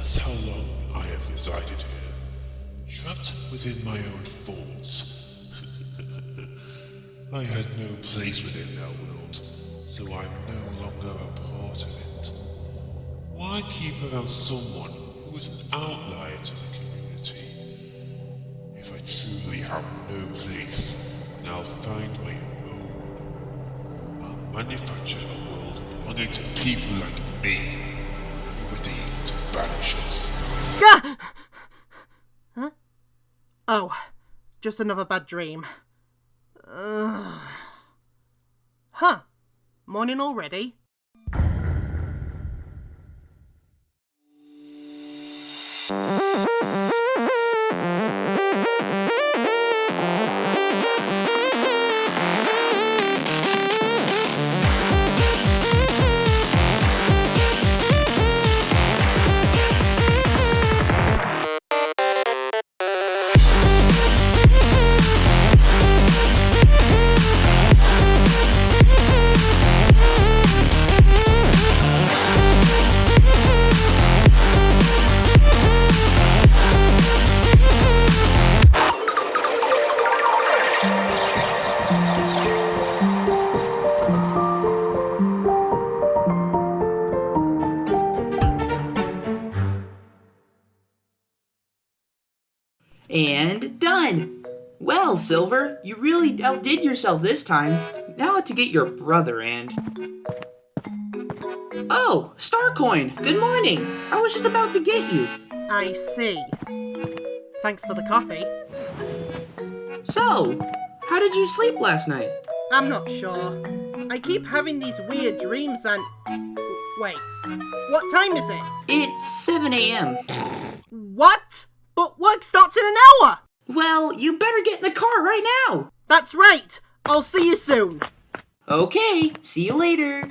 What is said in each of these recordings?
That's how long I have resided here, trapped within my own thoughts. I had no place within that world, so I'm no longer a part of it. Why keep around someone who is an outlier to the community? If I truly have no place, then I'll find my own. I'll manufacture a world belonging to people like me, who would aim to banish us. Gah! Huh? Oh, just another bad dream. Huh. Morning already? And done! Well, Silver, you really outdid yourself this time. Now to get your brother and... Oh, Starcoin! Good morning! I was just about to get you. I see. Thanks for the coffee. So, how did you sleep last night? I'm not sure. I keep having these weird dreams and... Wait, what time is it? It's 7 a.m. What? But work starts in an hour! Well, you better get in the car right now! That's right! I'll see you soon! Okay, see you later.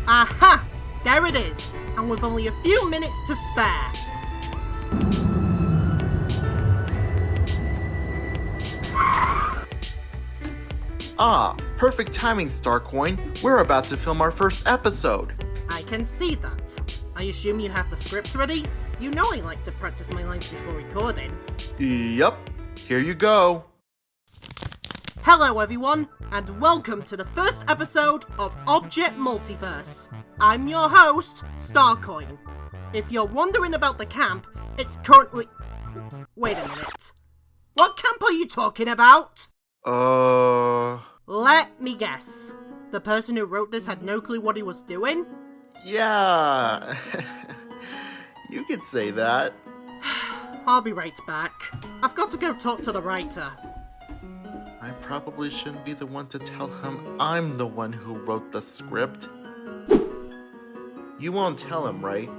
Aha! There it is! And with only a few minutes to spare. Ah, perfect timing, Starcoin. We're about to film our first episode. I can see that. I assume you have the script ready? You know I like to practice my lines before recording. Yup, here you go. Hello everyone, and welcome to the first episode of Object Multiverse. I'm your host, Starcoin. If you're wondering about the camp, it's currently... Wait a minute. What camp are you talking about? Let me guess. The person who wrote this had no clue what he was doing? Yeah. You could say that. I'll be right back. I've got to go talk to the writer. I probably shouldn't be the one to tell him I'm the one who wrote the script. You won't tell him, right?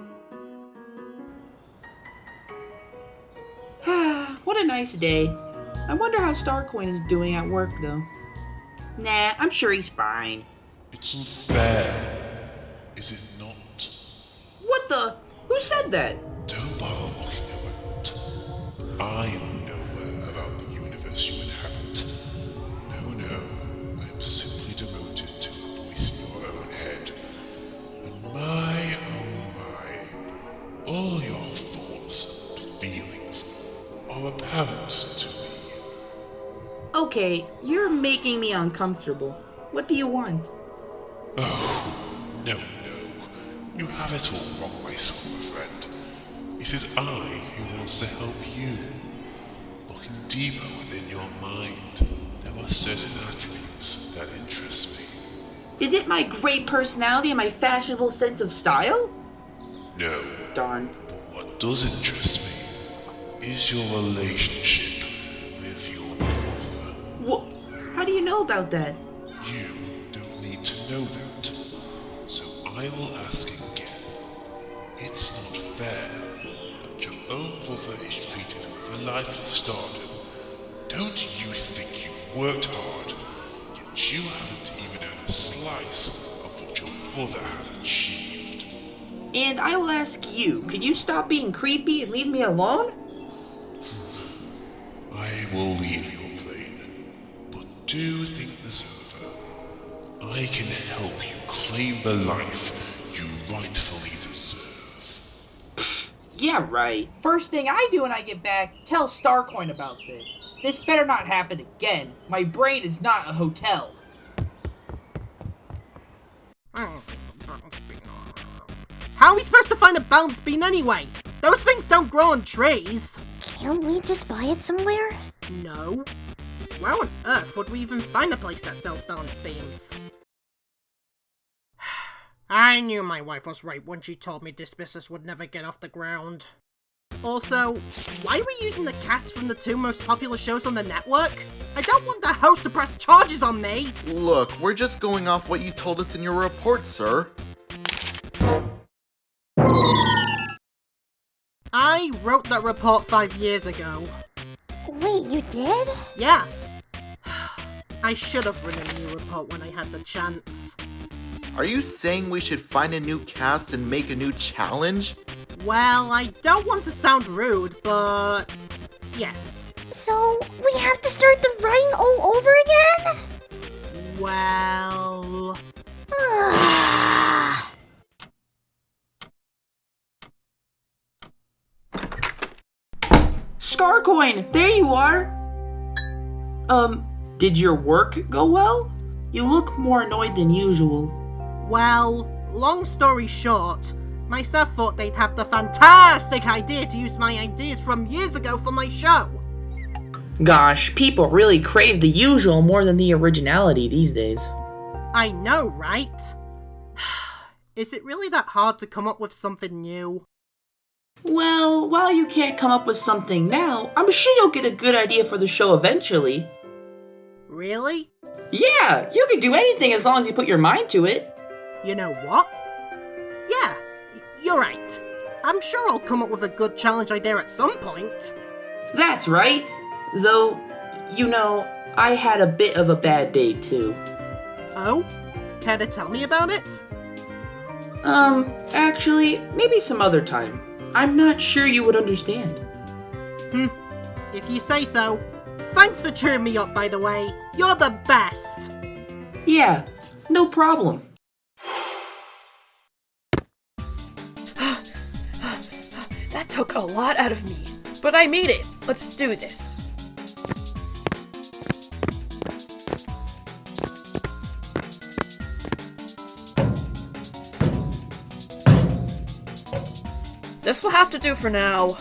What a nice day. I wonder how Starcoin is doing at work, though. Nah, I'm sure he's fine. It's unfair, is it not? What the? Who said that? Don't bother looking around. I know nowhere about the universe you inhabit. No, I am simply devoted to a voice in your own head. And my, all your thoughts and feelings are apparent to me. Okay, you're making me uncomfortable. What do you want? Oh, no. You have it all wrong, my school friend. It is I who wants to help you. Looking deeper within your mind, there are certain attributes that interest me. Is it my great personality and my fashionable sense of style? No, Darn. but what does interest me is your relationship with your brother. What? How do you know about that? You don't need to know that. So I will ask again. It's not fair that your own brother is treated with a life of stardom. Don't you think you've worked hard, yet you haven't even earned a slice of what your brother has achieved. And I will ask you, could you stop being creepy and leave me alone? I will leave your plane, but do think this over. I can help you claim the life you rightfully deserve. Yeah, right. First thing I do when I get back, tell Starcoin about this. This better not happen again. My brain is not a hotel. How are we supposed to find a balance bean anyway? Those things don't grow on trees. Can't we just buy it somewhere? No. Where on earth would we even find a place that sells balance beans? I knew my wife was right when she told me this business would never get off the ground. Also, why are we using the cast from the 2 most popular shows on the network? I don't want the host to press charges on me! Look, we're just going off what you told us in your report, sir. I wrote that report 5 years ago. Wait, you did? Yeah. I should have written a new report when I had the chance. Are you saying we should find a new cast and make a new challenge? Well, I don't want to sound rude, but yes. So, we have to start the writing all over again? Well... Ah. Starcoin, there you are! Did your work go well? You look more annoyed than usual. Well, long story short, my staff thought they'd have the fantastic idea to use my ideas from years ago for my show. Gosh, people really crave the usual more than the originality these days. I know, right? Is it really that hard to come up with something new? Well, while you can't come up with something now, I'm sure you'll get a good idea for the show eventually. Really? Yeah, you can do anything as long as you put your mind to it. You know what? Yeah, you're right. I'm sure I'll come up with a good challenge idea at some point. That's right. Though, you know, I had a bit of a bad day too. Oh? Care to tell me about it? Actually, maybe some other time. I'm not sure you would understand. If you say so. Thanks for cheering me up, by the way. You're the best! Yeah, no problem. That took a lot out of me, but I made it. Let's do this. This will have to do for now.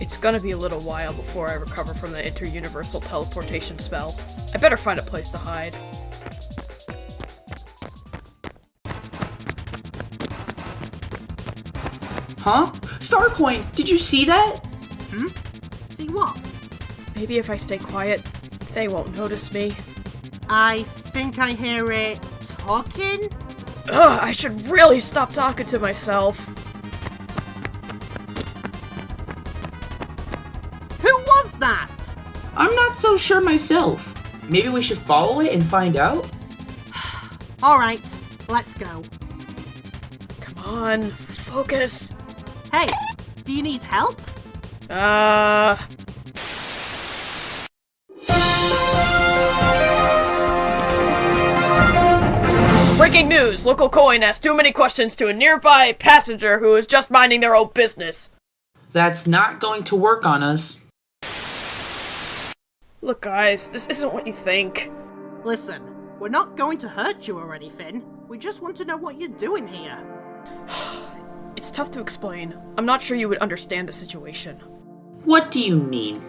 It's gonna be a little while before I recover from the inter-universal teleportation spell. I better find a place to hide. Huh? Starcoin, did you see that? See what? Maybe if I stay quiet, they won't notice me. I think I hear it talking? Ugh, I should really stop talking to myself. Who was that? I'm not so sure myself. Maybe we should follow it and find out? Alright, let's go. Come on, focus. Hey, do you need help? Breaking news! Local coin asked too many questions to a nearby passenger who was just minding their own business. That's not going to work on us. Look guys, this isn't what you think. Listen, we're not going to hurt you or anything. We just want to know what you're doing here. It's tough to explain. I'm not sure you would understand the situation. What do you mean?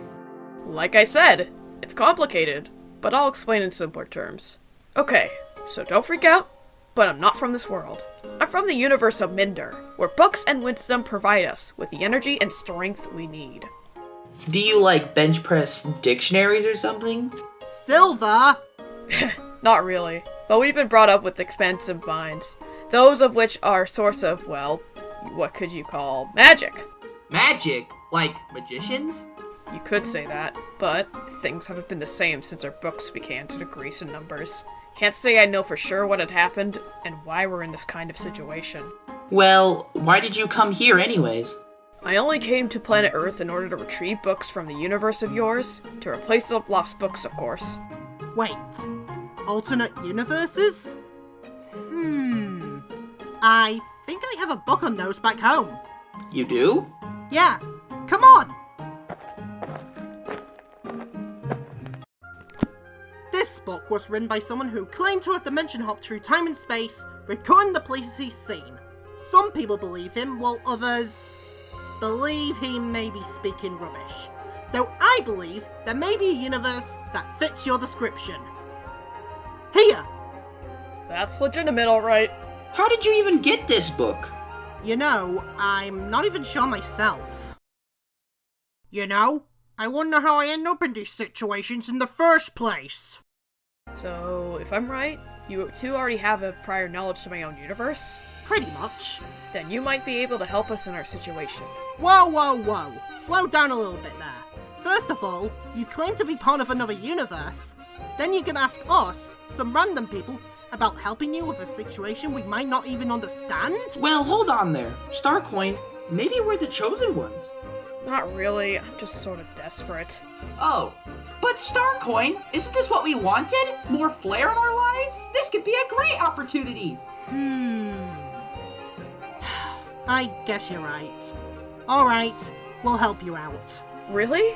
Like I said, it's complicated, but I'll explain in simpler terms. Okay, so don't freak out, but I'm not from this world. I'm from the universe of Minder, where books and wisdom provide us with the energy and strength we need. Do you like bench press dictionaries or something? Silver? Not really, but we've been brought up with expansive minds, those of which are source of, well, what could you call magic? Magic? Like magicians? You could say that, but things haven't been the same since our books began to decrease in numbers. Can't say I know for sure what had happened and why we're in this kind of situation. Well, why did you come here anyways? I only came to planet Earth in order to retrieve books from the universe of yours, to replace the lost books, of course. Wait, alternate universes? I think I have a book on those back home. You do? Yeah, come on! This book was written by someone who claimed to have dimension hopped through time and space, recording the places he's seen. Some people believe him, while others believe he may be speaking rubbish. Though I believe there may be a universe that fits your description. Here! That's legitimate, alright. How did you even get this book? You know, I'm not even sure myself. You know, I wonder how I end up in these situations in the first place. So, if I'm right, you two already have a prior knowledge to my own universe? Pretty much. Then you might be able to help us in our situation. Whoa, whoa, whoa. Slow down a little bit there. First of all, you claim to be part of another universe. Then you can ask us, some random people, about helping you with a situation we might not even understand? Well, hold on there. Starcoin, maybe we're the chosen ones. Not really, I'm just sort of desperate. Oh, but Starcoin, isn't this what we wanted? More flair in our lives? This could be a great opportunity! I guess you're right. Alright, we'll help you out. Really?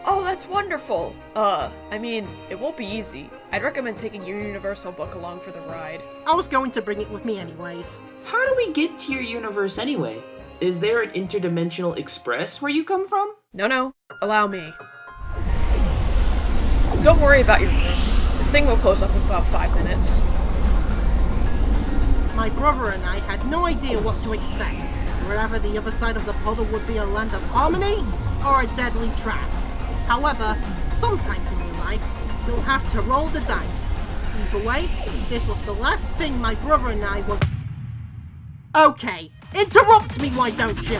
Oh, that's wonderful! I mean, it won't be easy. I'd recommend taking your Universal book along for the ride. I was going to bring it with me anyways. How do we get to your universe anyway? Is there an interdimensional express where you come from? No, allow me. Don't worry about your room. The thing will close up in about 5 minutes. My brother and I had no idea what to expect. Whether the other side of the puzzle would be a land of harmony or a deadly trap. However, sometimes in your life, you'll have to roll the dice. Either way, this was the last thing my brother and I were... Okay, interrupt me, why don't you?